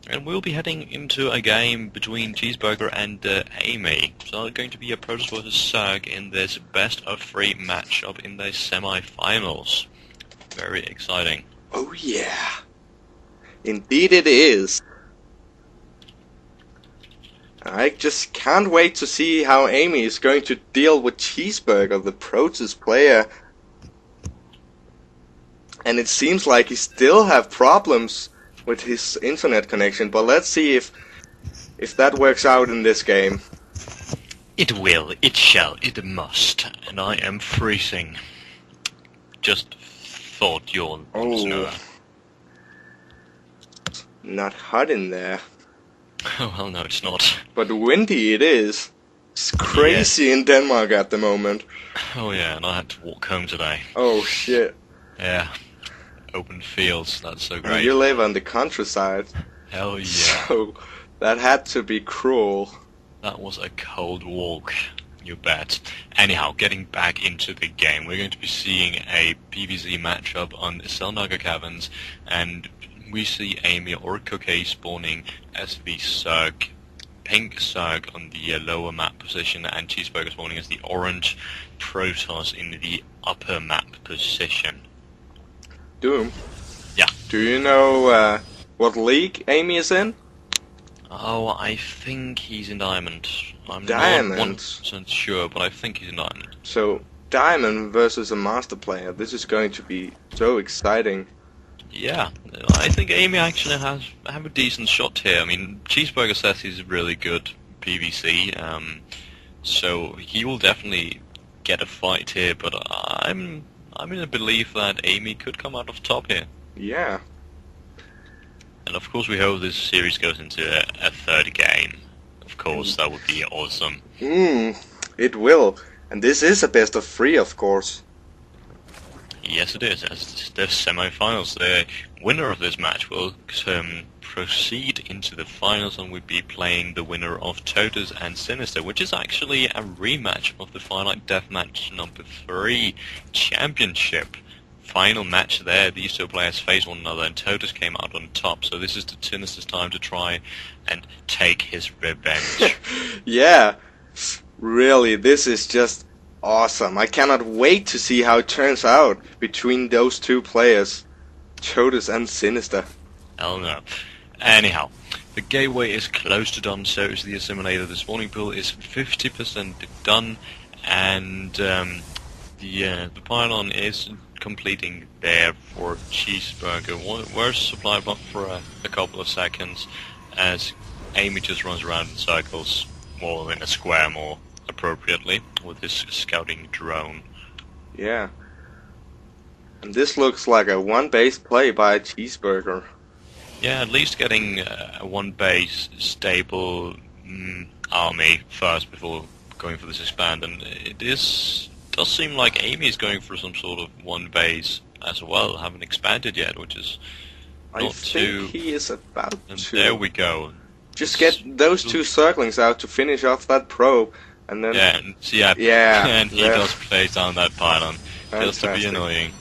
And we'll be heading into a game between Chzbrgr and Amy. So it's going to be a Protoss vs Zerg in this best-of-3 matchup in the semi-finals. Very exciting. Oh yeah. Indeed it is. I just can't wait to see how Amy is going to deal with Chzbrgr, the Protoss player. And it seems like he still have problems with his internet connection, but let's see if that works out in this game. It will, it shall, it must, and I am freezing. Just thought you'll know that. Not hot in there. Oh well, no it's not. But windy it is. It's crazy in Denmark at the moment. Oh yeah, and I had to walk home today. Oh shit. Yeah. Open fields, that's so great. And you live on the countryside. Hell yeah. So, that had to be cruel. That was a cold walk, you bet. Anyhow, getting back into the game, we're going to be seeing a PvZ matchup on Chzbrgr Caverns, and we see Amy or Coquet spawning as the Zerg, pink Zerg on the lower map position, and Chzbrgr spawning as the orange Protoss in the upper map position. Doom. Yeah. Do you know what league Amy is in? Oh, I think he's in Diamond. I'm Diamond? not 100% sure, but I think he's in Diamond. So, Diamond versus a Master player. This is going to be so exciting. Yeah, I think Amy actually have a decent shot here. I mean, Chzbrgr says he's really good PvC, so he will definitely get a fight here, but I'm in a belief that Amy could come out of top here. Yeah. And of course we hope this series goes into a third game. Of course, that would be awesome. It will. And this is a best of 3, of course. Yes, it is. As the semi-finals, the winner of this match will proceed into the finals, and we'll be playing the winner of Totus and Sinister, which is actually a rematch of the Firelight Deathmatch number 3 championship. Final match there, these two players face one another, and Totus came out on top, so this is the Sinister's time to try and take his revenge. Yeah, really, this is just awesome. I cannot wait to see how it turns out between those two players, Totus and Sinister. Hell no. Anyhow, the gateway is close to done, so is the assimilator. The spawning pool is 50% done, and the pylon is completing there for Chzbrgr. Where's supply block for a couple of seconds, as Amy just runs around in circles, or in a square more appropriately, with his scouting drone. Yeah. And this looks like a one-base play by Chzbrgr. Yeah, at least getting a one-base stable army first before going for this expand, and it does seem like Amy is going for some sort of one base as well. Haven't expanded yet, which is not I think he is about and to. there we go. Just get those two circlings out to finish off that probe, and then Yeah, and Yeah, and he yeah. does place down that pylon just to be Fantastic. annoying.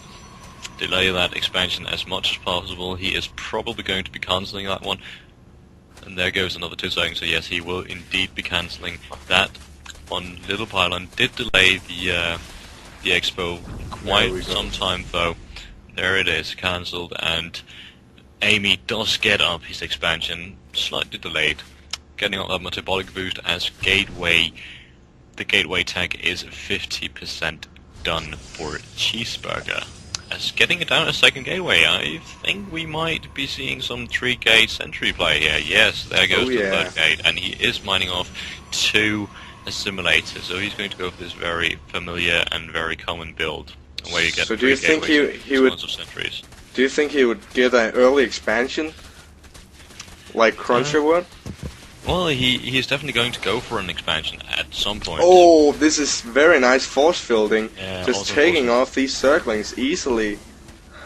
Delay that expansion as much as possible. He is probably going to be cancelling that one. And there goes another 2 seconds, so yes, he will indeed be cancelling that one. Little pylon did delay the expo quite some time though. There it is, cancelled, and Amy does get up his expansion, slightly delayed, getting up that metabolic boost as the gateway tag is 50% done for Chzbrgr. As getting it down a second gateway, I think we might be seeing some 3-gate sentry play here. Yes, there goes the third gate, and he is mining off 2 assimilators, so he's going to go for this very familiar and very common build, where you get So do you think he would? of sentries. Do you think he would get an early expansion, like Cruncher would? Well, he is definitely going to go for an expansion at some point. Oh, this is very nice force fielding. Yeah, Just also taking force- off these circlings easily.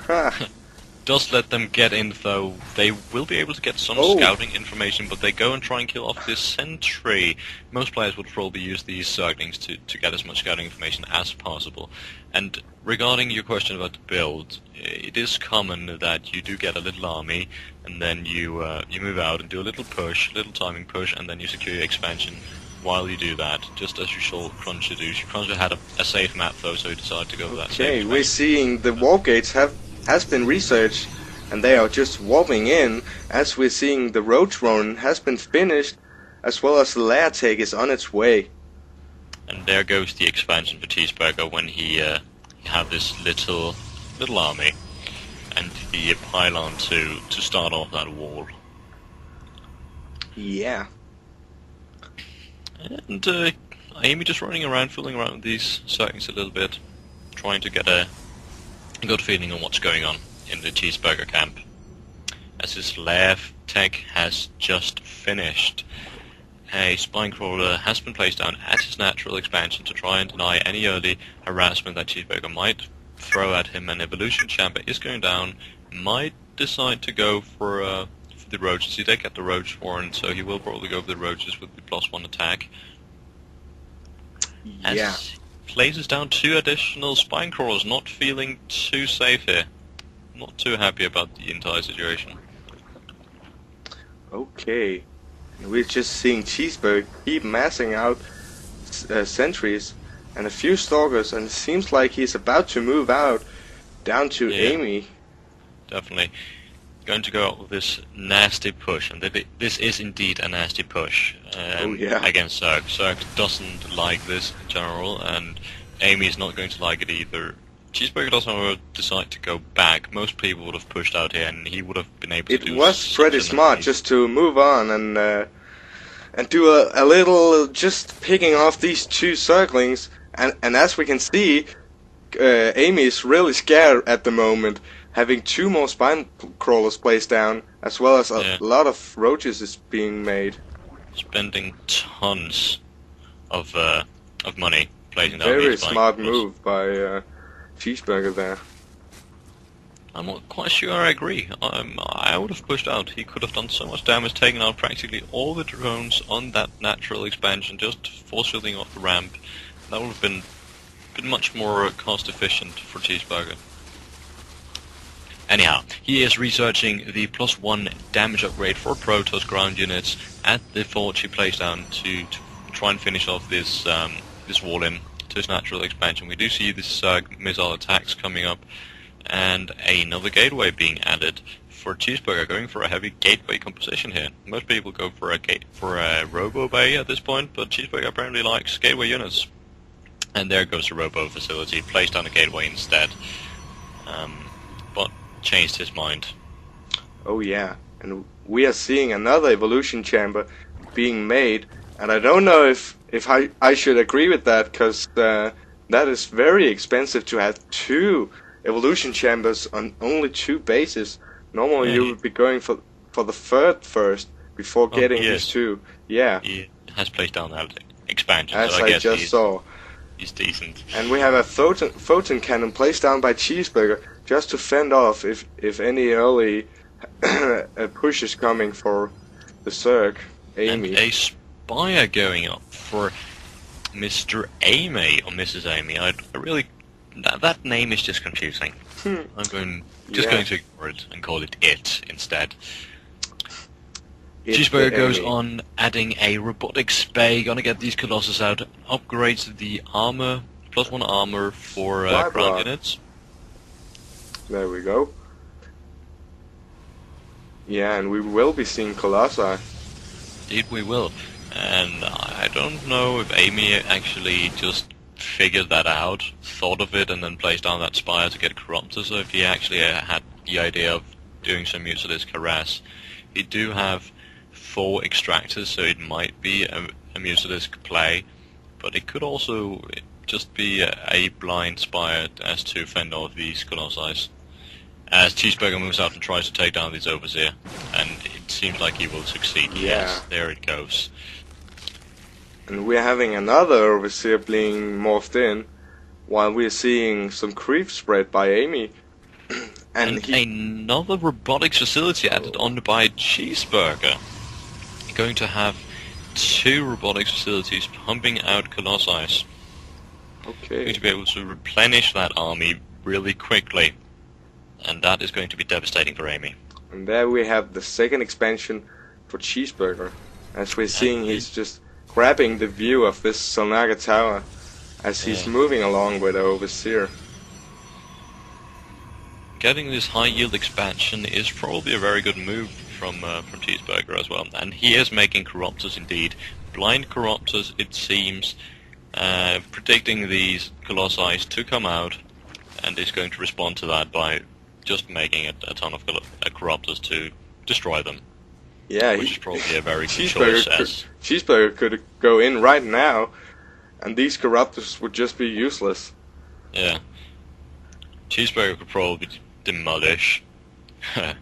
Ha. does let them get in, though. They will be able to get some scouting information, but they go and try and kill off this sentry. Most players would probably use these Zerglings to get as much scouting information as possible. And regarding your question about the build, it is common that you do get a little army, and then you move out and do a little push, little timing push, and then you secure your expansion while you do that, just as you saw Cruncher do. Cruncher had a safe map, though, so he decided to go with that safe Okay, map. we're seeing the warp gates has been researched, and they are just warping in, as we're seeing the roach run has been finished, as well as the lair take is on its way. And there goes the expansion for Chzbrgr when he had this little army and the pylon to start off that wall. Yeah. And Amy just running around, fooling around with these circuits a little bit, trying to get a good feeling on what's going on in the Chzbrgr camp. As his lair tech has just finished, a spine crawler has been placed down at his natural expansion to try and deny any early harassment that Chzbrgr might throw at him. An evolution chamber is going down, might decide to go for the roaches. He did get the roach horn, so he will probably go for the roaches with the +1 attack. Yeah. As he places down 2 additional spine crawlers, not feeling too safe here. Not too happy about the entire situation. Okay. We're just seeing Chzbrgr keep massing out sentries and a few stalkers, and it seems like he's about to move out down to Amy. Definitely. Going to go out with this nasty push, and this is indeed a nasty push against Zerg. Zerg doesn't like this in general, and Amy's not going to like it either. Chzbrgr doesn't however decide to go back. Most people would have pushed out here, and he would have been able to do. It was pretty smart just to move on and do a little just picking off these 2 Zerglings, and as we can see, Amy is really scared at the moment, having 2 more spine crawlers placed down, as well as a lot of roaches is being made. Spending tons of money placing down Very these spine smart crawlers. move by Chzbrgr there. I'm not quite sure I agree. I would have pushed out. He could have done so much damage, taking out practically all the drones on that natural expansion, just force fielding off the ramp. That would have been much more cost efficient for Chzbrgr. Anyhow, he is researching the +1 damage upgrade for Protoss ground units at the fort he placed down to try and finish off this this wall in to his natural expansion. We do see this missile attacks coming up, and another gateway being added for Chzbrgr, going for a heavy gateway composition here. Most people go for a robo bay at this point, but Chzbrgr apparently likes gateway units. And there goes the robo facility, placed on a gateway instead. But changed his mind. Oh yeah, and we are seeing another evolution chamber being made, and I don't know if I should agree with that, because that is very expensive to have 2 evolution chambers on only 2 bases. Normally you would be going for the third first before getting these 2. Yeah. He has placed down that expansion, As so I guess just saw. He's decent. And we have a photon cannon placed down by Chzbrgr just to fend off if any early push is coming for the Zerg. Amy. And a spire going up for Mr. Amy or Mrs. Amy. I really that name is just confusing. I'm going to ignore it and call it it instead. Chzbrgr goes on adding a robotics bay, gonna get these Colossus out, upgrades the armor, +1 armor for ground units. There we go. Yeah, and we will be seeing Colossi. Indeed we will. And I don't know if Amy actually just figured that out, thought of it, and then placed down that spire to get Corruptors, or if he actually had the idea of doing some Mutalisk harass. He do have 4 extractors, so it might be a Mutalisk play, but it could also just be a blind spire as to fend off these Colossi. As Chzbrgr moves out and tries to take down these Overseer, and it seems like he will succeed. Yeah. Yes, there it goes. And we're having another Overseer being morphed in, while we're seeing some creep spread by Amy. And another robotics facility added on by Chzbrgr. Going to have 2 robotics facilities pumping out Colossi. Okay. Going to be able to replenish that army really quickly, and that is going to be devastating for Amy. And there we have the second expansion for Chzbrgr. As we're seeing, he's just grabbing the view of this Chzbrgr tower as he's moving along with the Overseer. Getting this high yield expansion is probably a very good move from Chzbrgr as well, and he is making Corruptors indeed. Blind Corruptors, it seems, predicting these Colossi to come out, and is going to respond to that by just making a ton of Corruptors to destroy them. Yeah, which is probably a very good choice. Chzbrgr could go in right now, and these Corruptors would just be useless. Yeah. Chzbrgr could probably demolish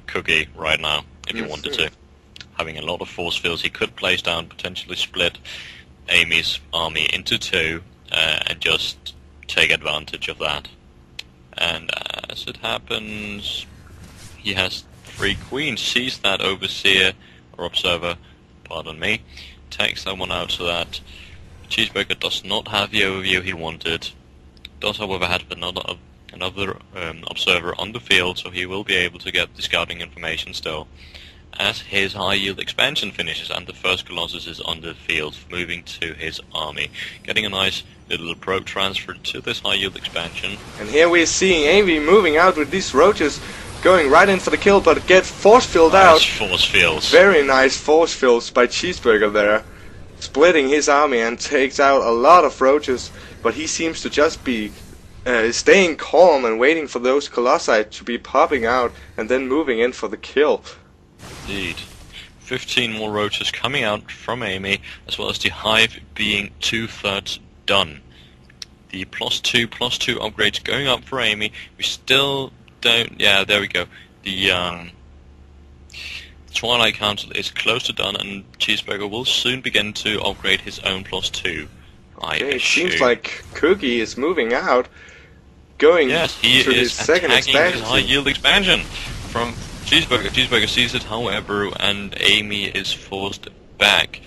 Cookie right now, if he wanted to. Having a lot of force fields, he could place down, potentially split Amy's army into 2, and just take advantage of that. And as it happens, he has 3 queens, sees that Overseer, or Observer, pardon me, takes that one out so that Chzbrgr does not have the overview he wanted. Does however have another Observer on the field, so he will be able to get the scouting information still. As his high yield expansion finishes and the first Colossus is on the field, moving to his army, getting a nice little probe transfer to this high yield expansion. And here we're seeing Amy moving out with these roaches, going right in for the kill, but get force filled out. Force fields. Very nice force fields by Chzbrgr there, splitting his army and takes out a lot of roaches, but he seems to just be staying calm and waiting for those Colossi to be popping out and then moving in for the kill. Indeed. 15 more roaches coming out from Amy, as well as the hive being 2/3 done. The +2/+2 upgrades going up for Amy. We still don't... Yeah, there we go. The Twilight Council is close to done, and Chzbrgr will soon begin to upgrade his own +2. Okay, it seems like Cookie is moving out, going to his second expansion. His high yield expansion from Chzbrgr. Chzbrgr sees it, however, and Amy is forced back.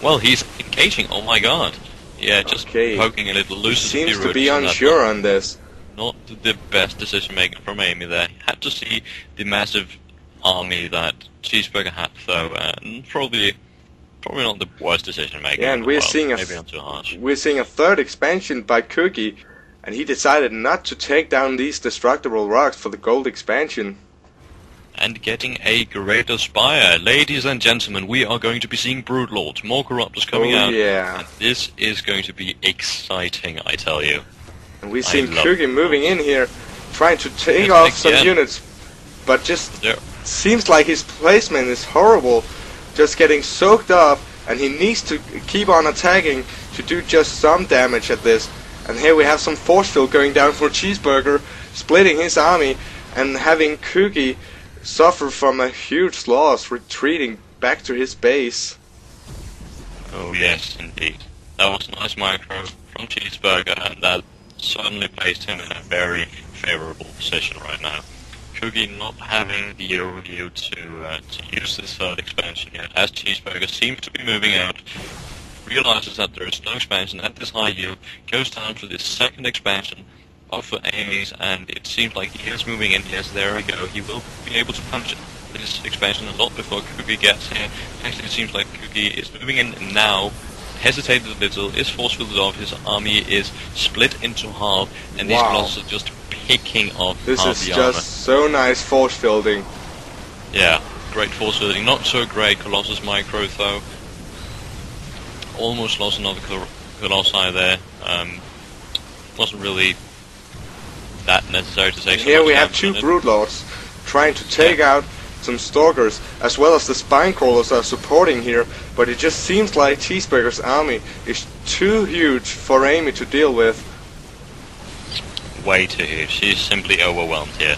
Well, he's engaging. Oh my god! Yeah, just poking a little loose. He seems to be unsure on this. Not the best decision making from Amy there. Had to see the massive army that Chzbrgr had, though, and probably not the worst decision making. Yeah, and we're seeing maybe not too harsh. We're seeing a third expansion by Cookie, and he decided not to take down these destructible rocks for the gold expansion. And getting a greater spire. Ladies and gentlemen, we are going to be seeing Broodlords, more Corruptors coming out. Yeah. And this is going to be exciting, I tell you. And we're seeing Cookie moving in here, trying to take off some units, but just seems like his placement is horrible, just getting soaked up, and he needs to keep on attacking to do just some damage at this. And here we have some force field going down for Chzbrgr, splitting his army, and having Cookie suffer from a huge loss, retreating back to his base. Oh yes, indeed. That was a nice micro from Chzbrgr, and that certainly placed him in a very favourable position right now. Cookie not having the overview to use this third expansion yet, as Chzbrgr seems to be moving out, realizes that there is no expansion at this high yield, goes down for this second expansion for Amy's, and it seems like he is moving in. Yes, there we go. He will be able to punch this expansion a lot before Cookie gets here. Actually, it seems like Cookie is moving in now, hesitated a little, is force fielded off, his army is split into half, and these Colossus are just picking off this half is the armor. just so nice force fielding. Yeah, great force fielding. Not so great Colossus micro though. Almost lost another Colossi there. Wasn't really that necessary to say so. Here we have 2 Broodlords trying to take out some Stalkers, as well as the Spine Crawlers are supporting here, but it just seems like Chzbrgr's army is too huge for Amy to deal with. Way too huge. She's simply overwhelmed here.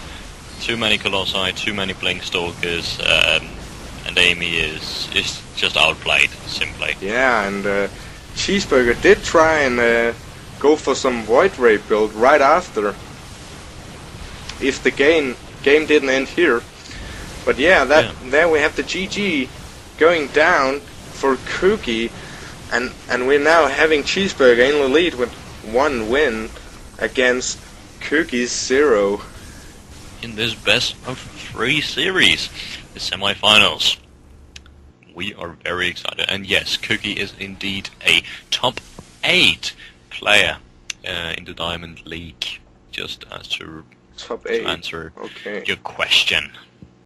Too many Colossi, too many Blink Stalkers, and Amy is just outplayed, simply. Yeah, and Chzbrgr did try and go for some Void Ray build right after. If the game game didn't end here. But yeah, there we have the GG going down for Kooky, and we're now having Chzbrgr in the lead with 1 win against Kooky's 0. In this best of 3 series, the semi-finals. We are very excited, and yes, Kooky is indeed a top 8 player in the Diamond League, just as to top 8. answer Okay. your question.